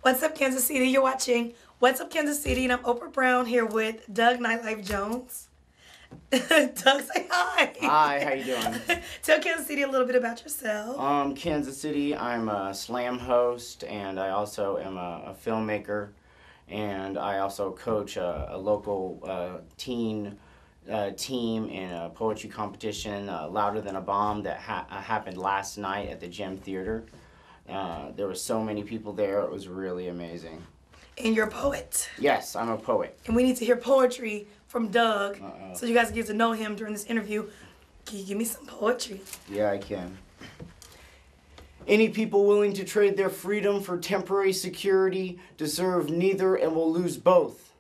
What's up, Kansas City? You're watching What's Up, Kansas City, and I'm Oprah Brown here with Doug Nightlife Jones. Doug, say hi. Hi, how you doing? Tell Kansas City a little bit about yourself. Kansas City, I'm a slam host, and I also am a filmmaker, and I also coach a local teen team in a poetry competition, Louder Than a Bomb, that happened last night at the Gem Theater. There were so many people there, it was really amazing. And you're a poet. Yes, I'm a poet. And we need to hear poetry from Doug, so you guys can get to know him during this interview. Can you give me some poetry? Yeah, I can. Any people willing to trade their freedom for temporary security deserve neither and will lose both.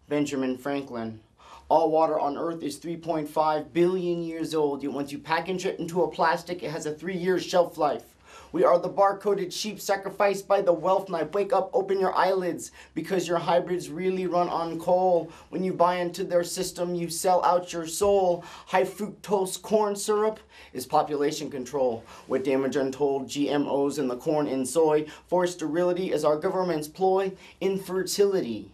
Benjamin Franklin. All water on Earth is 3.5 billion years old, yet once you package it into a plastic, it has a 3-year shelf life. We are the bar-coded sheep sacrificed by the wealth knife. Wake up, open your eyelids, because your hybrids really run on coal. When you buy into their system, you sell out your soul. High fructose corn syrup is population control. With damage untold, GMOs in the corn and soy. Forced sterility is our government's ploy. Infertility.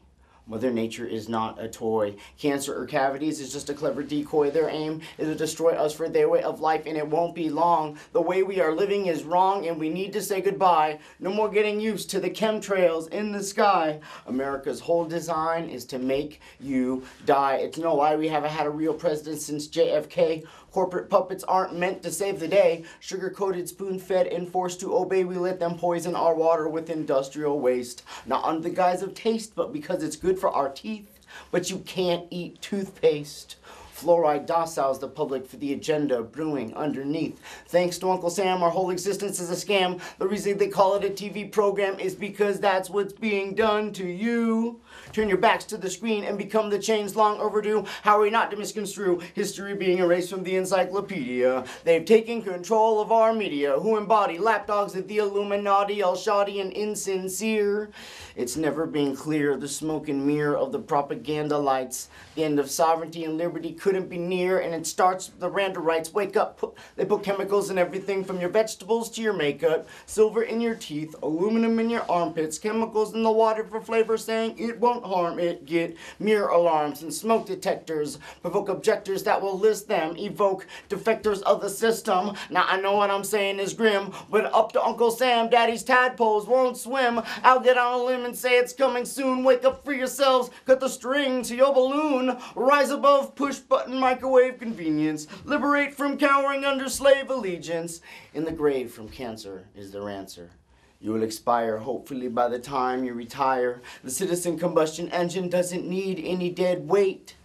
Mother Nature is not a toy. Cancer or cavities is just a clever decoy. Their aim is to destroy us for their way of life, and it won't be long. The way we are living is wrong, and we need to say goodbye. No more getting used to the chemtrails in the sky. America's whole design is to make you die. It's no lie we haven't had a real president since JFK. Corporate puppets aren't meant to save the day. Sugar-coated, spoon-fed, and forced to obey, we let them poison our water with industrial waste. Not under the guise of taste, but because it's good for our teeth. But you can't eat toothpaste. Fluoride dociles the public for the agenda brewing underneath. Thanks to Uncle Sam, our whole existence is a scam. The reason they call it a TV program is because that's what's being done to you. Turn your backs to the screen and become the change long overdue. How are we not to misconstrue history being erased from the encyclopedia? They've taken control of our media, who embody lapdogs of the Illuminati, all shoddy and insincere. It's never been clear, the smoke and mirror of the propaganda lights. The end of sovereignty and liberty couldn't be near, and it starts with the Randa rights. Wake up, they put chemicals in everything from your vegetables to your makeup. Silver in your teeth, aluminum in your armpits, chemicals in the water for flavor, saying it won't harm it. Get mirror alarms and smoke detectors, provoke objectors that will list them, evoke defectors of the system. Now I know what I'm saying is grim, but up to Uncle Sam, Daddy's tadpoles won't swim. I'll get on a limb and say it's coming soon. Wake up for yourselves, cut the string to your balloon. Rise above push button microwave convenience. Liberate from cowering under slave allegiance. In the grave from cancer is their answer. You will expire, hopefully by the time you retire. The citizen combustion engine doesn't need any dead weight.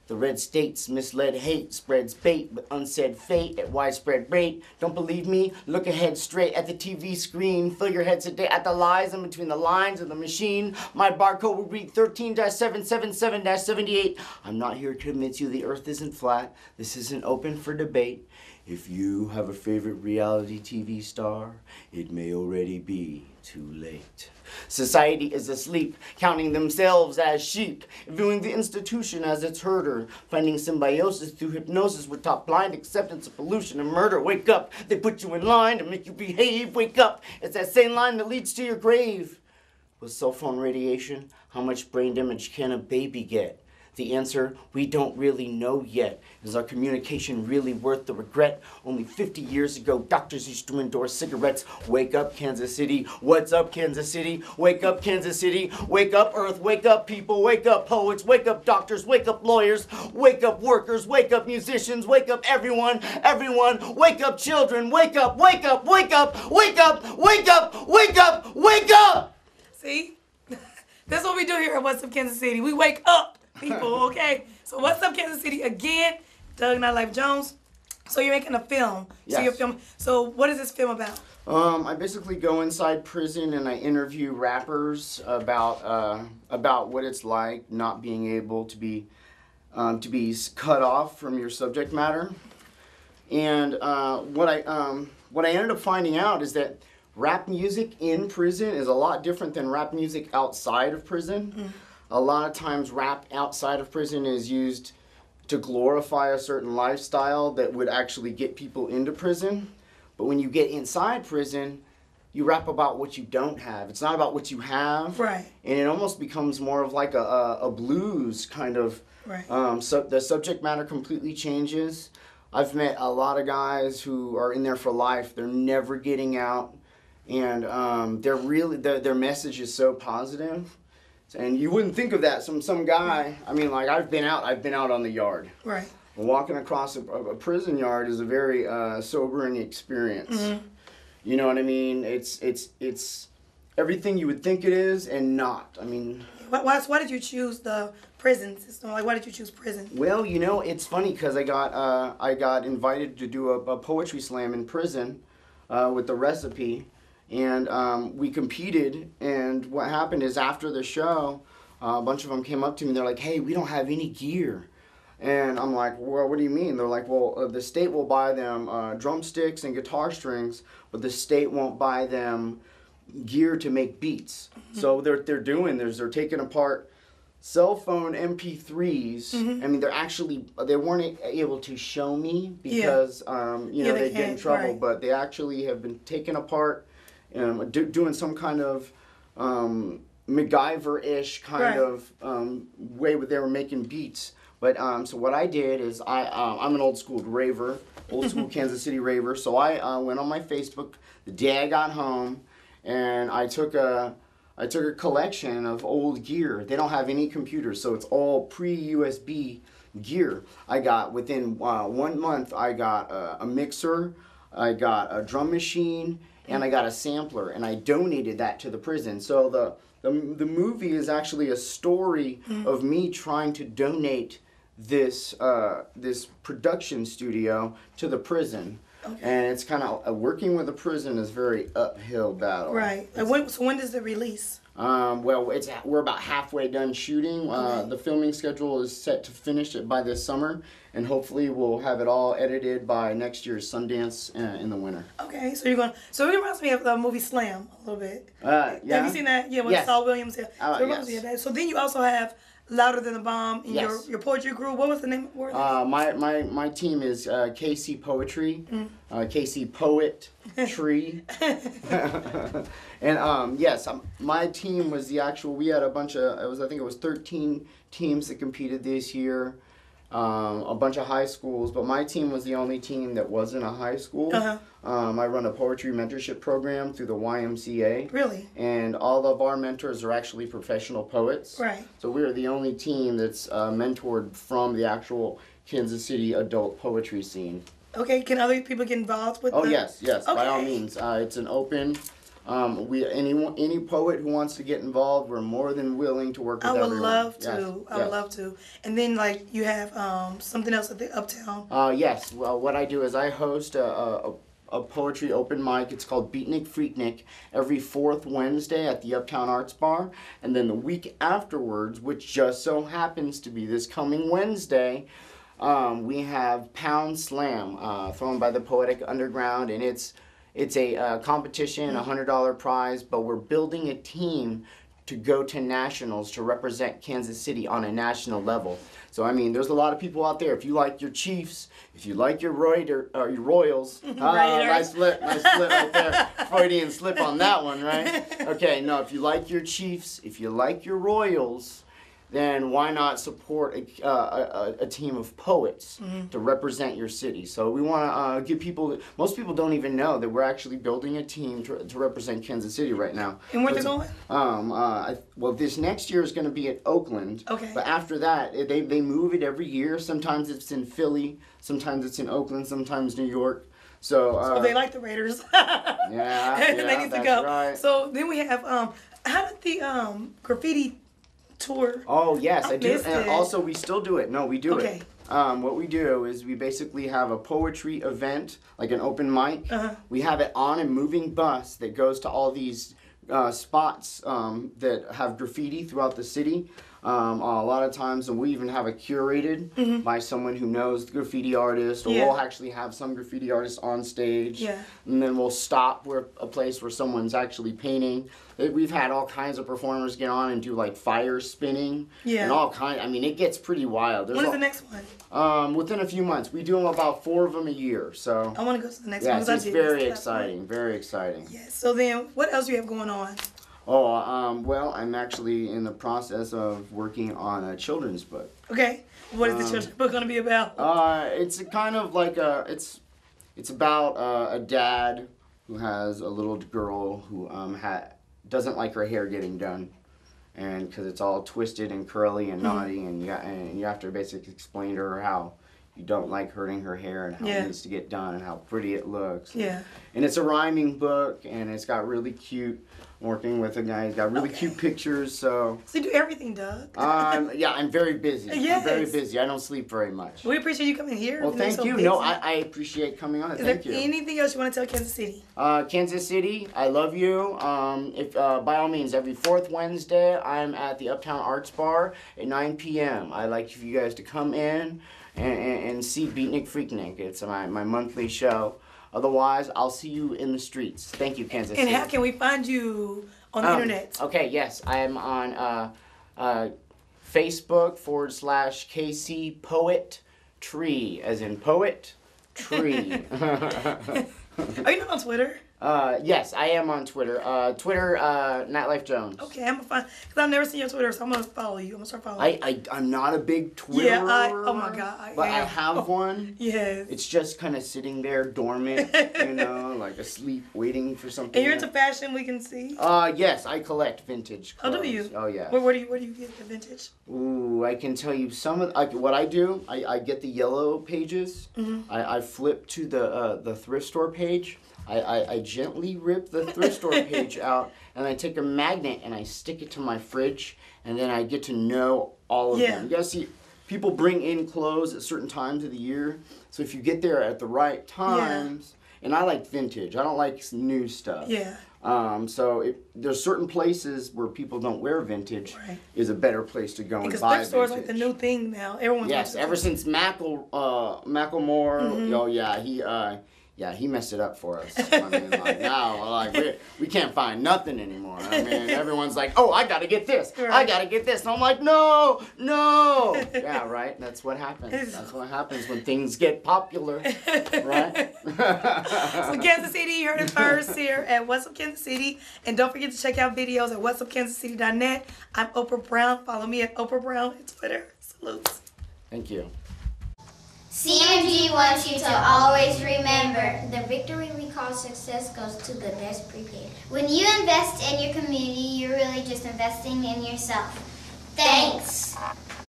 The red state's misled hate spreads bait with unsaid fate at widespread rate. Don't believe me? Look ahead straight at the TV screen. Fill your head today at the lies in between the lines of the machine. My barcode will read 13-777-78. I'm not here to convince you the earth isn't flat. This isn't open for debate. If you have a favorite reality TV star, it may already be too late. Society is asleep, counting themselves as sheep, viewing the institution as its herder, finding symbiosis through hypnosis with top blind acceptance of pollution and murder. Wake up, they put you in line to make you behave. Wake up, it's that same line that leads to your grave. With cell phone radiation, how much brain damage can a baby get? The answer, we don't really know yet. Is our communication really worth the regret? Only 50 years ago, doctors used to endorse cigarettes. Wake up, Kansas City. What's up, Kansas City? Wake up, Kansas City. Wake up, Earth. Wake up, people. Wake up, poets. Wake up, doctors. Wake up, lawyers. Wake up, workers. Wake up, musicians. Wake up, everyone. Everyone. Wake up, children. Wake up, wake up, wake up, wake up, wake up, wake up, wake up. See? That's what we do here at What's Up, Kansas City. We wake up. People, okay? So what's up, Kansas City? Again, Doug Nightlife Jones. So you're making a film. Yes. So what is this film about? I basically go inside prison and I interview rappers about what it's like not being able to be cut off from your subject matter. And what I ended up finding out is that rap music in prison is a lot different than rap music outside of prison. Mm. A lot of times rap outside of prison is used to glorify a certain lifestyle that would actually get people into prison. But when you get inside prison, you rap about what you don't have. It's not about what you have. Right. And it almost becomes more of like a blues kind of. Right. So the subject matter completely changes. I've met a lot of guys who are in there for life. They're never getting out, and they're really their message is so positive. And you wouldn't think of that. Some guy. I mean, like I've been out on the yard. Right. Walking across a prison yard is a very sobering experience. Mm-hmm. You know what I mean? It's everything you would think it is and not. I mean, why did you choose the prison system? Like, why did you choose prison? Well, you know, it's funny because I got invited to do a poetry slam in prison with the recipe, and we competed. And what happened is after the show, a bunch of them came up to me. They're like, "Hey, we don't have any gear." And I'm like, well, what do you mean? They're like, well, the state will buy them drumsticks and guitar strings, but the state won't buy them gear to make beats. Mm-hmm. So they're taking apart cell phone MP3s. Mm-hmm. I mean, they weren't able to show me because they get in trouble, right. But they actually have been taken apart, doing some kind of MacGyver-ish kind of way where they were making beats. But so what I did is I'm an old school raver, old school Kansas City raver. So I went on my Facebook the day I got home, and I took a collection of old gear. They don't have any computers, so it's all pre-USB gear. I got within 1 month. I got a mixer, I got a drum machine, and I got a sampler, and I donated that to the prison. So the movie is actually a story of me trying to donate this production studio to the prison. Okay. And it's kind of working with a prison is a very uphill battle. Right. So when does it release? Well, we're about halfway done shooting. Okay. The filming schedule is set to finish it by this summer, and hopefully we'll have it all edited by next year's Sundance in the winter. Okay, so it reminds me of the movie Slam a little bit. Yeah. Have you seen that? Yeah, with Saul Williams. Yeah. So it reminds me of that. So then you also have Louder Than the Bomb in your poetry group. What was the name? My team is KC Poetry, KC Poet Tree, and yes, my team was the actual. We had a bunch of. I think it was 13 teams that competed this year. A bunch of high schools, but my team was the only team that wasn't a high school. Uh-huh. I run a poetry mentorship program through the YMCA. Really? And all of our mentors are actually professional poets. Right. So we're the only team that's mentored from the actual Kansas City adult poetry scene. Okay, can other people get involved with yes, okay. By all means. It's an open... any poet who wants to get involved, we're more than willing to work with everyone. I would love to. And then, like, you have something else at the Uptown. Yes. Well, what I do is I host a poetry open mic. It's called Beatnik Freaknik every 4th Wednesday at the Uptown Arts Bar. And then the week afterwards, which just so happens to be this coming Wednesday, we have Pound Slam thrown by the Poetic Underground, and it's a competition, $100 prize, but we're building a team to go to nationals to represent Kansas City on a national level. So, I mean, there's a lot of people out there. If you like your Chiefs, if you like your your Royals, nice slip right there. Freudian slip on that one, right? Okay, no, if you like your Chiefs, if you like your Royals, then why not support a team of poets to represent your city? So we want to give people, most people don't even know that we're actually building a team to represent Kansas City right now. And where they're going? Well, this next year is going to be at Oakland. Okay. But after that, they move it every year. Sometimes it's in Philly, sometimes it's in Oakland, sometimes New York. So they like the Raiders. yeah, they need to go. Right. So then we have, how did the graffiti tour? Oh yes, I do. And also we still do it. No, we do it. What we do is we basically have a poetry event, like an open mic. We have it on a moving bus that goes to all these spots that have graffiti throughout the city. A lot of times, and we even have it curated by someone who knows the graffiti artist, or we'll actually have some graffiti artists on stage, and then we'll stop where a place where someone's actually painting. We've had all kinds of performers get on and do like fire spinning, and all kind. I mean, it gets pretty wild. When is the next one? Within a few months. We do them about 4 of them a year. So I want to go to the next one. Yeah, it's very exciting. Very exciting. Yes. So then, what else do you have going on? Oh, well, I'm actually in the process of working on a children's book. Okay. What is the children's book going to be about? It's kind of like it's about a dad who has a little girl who doesn't like her hair getting done, and because it's all twisted and curly and knotty, and you have to basically explain to her how you don't like hurting her hair and how it needs to get done and how pretty it looks. Yeah. And it's a rhyming book, and it's got really cute. Working with a guy, he's got really cute pictures. So you do everything, Doug. Yeah, I'm very busy. I'm very busy. I don't sleep very much. We appreciate you coming here. Well, thank you. No, I appreciate coming on. Thank you. Is there anything else you want to tell Kansas City? Kansas City, I love you. If by all means, every 4th Wednesday, I'm at the Uptown Arts Bar at 9 p.m. I'd like for you guys to come in and see Beatnik Freaknik. It's my monthly show. Otherwise, I'll see you in the streets. Thank you, Kansas City. And how can we find you on the internet? Okay, yes. I am on Facebook /KC Poet Tree, as in poet tree. Are you not on Twitter? Yes, I am on Twitter. Twitter, Nightlife Jones. Okay, I'm gonna find, because I've never seen your Twitter, so I'm gonna follow you. I'm gonna start following you. I'm not a big Twitterer. Yeah, oh my God. But I have one. Yes. It's just kind of sitting there dormant, you know, like asleep, waiting for something. And you're into fashion, we can see? Yes, I collect vintage clothes. Oh, do you? Oh, yeah. Where do you get the vintage? Ooh, I can tell you some of, what I do, I get the yellow pages. I flip to the thrift store page. I gently rip the thrift store page out, and I take a magnet and I stick it to my fridge, and then I get to know all of them. You gotta see, people bring in clothes at certain times of the year, so if you get there at the right times, and I like vintage, I don't like new stuff. Yeah. So there's certain places where people don't wear vintage is a better place to go and buy vintage. Because thrift stores like the new thing now. Everyone's ever since Macklemore, oh yeah, he messed it up for us. I mean, like now, like we can't find nothing anymore. I mean, everyone's like, oh, I gotta get this. I gotta get this. And I'm like, no. Yeah, right. That's what happens. That's what happens when things get popular, right? So Kansas City, you heard it first here at What's Up Kansas City, and don't forget to check out videos at whatsupkansascity.net. I'm Oprah Brown. Follow me at Oprah Brown on Twitter. Salutes. Thank you. CMG wants you to always remember, the victory we call success goes to the best prepared. When you invest in your community, you're really just investing in yourself. Thank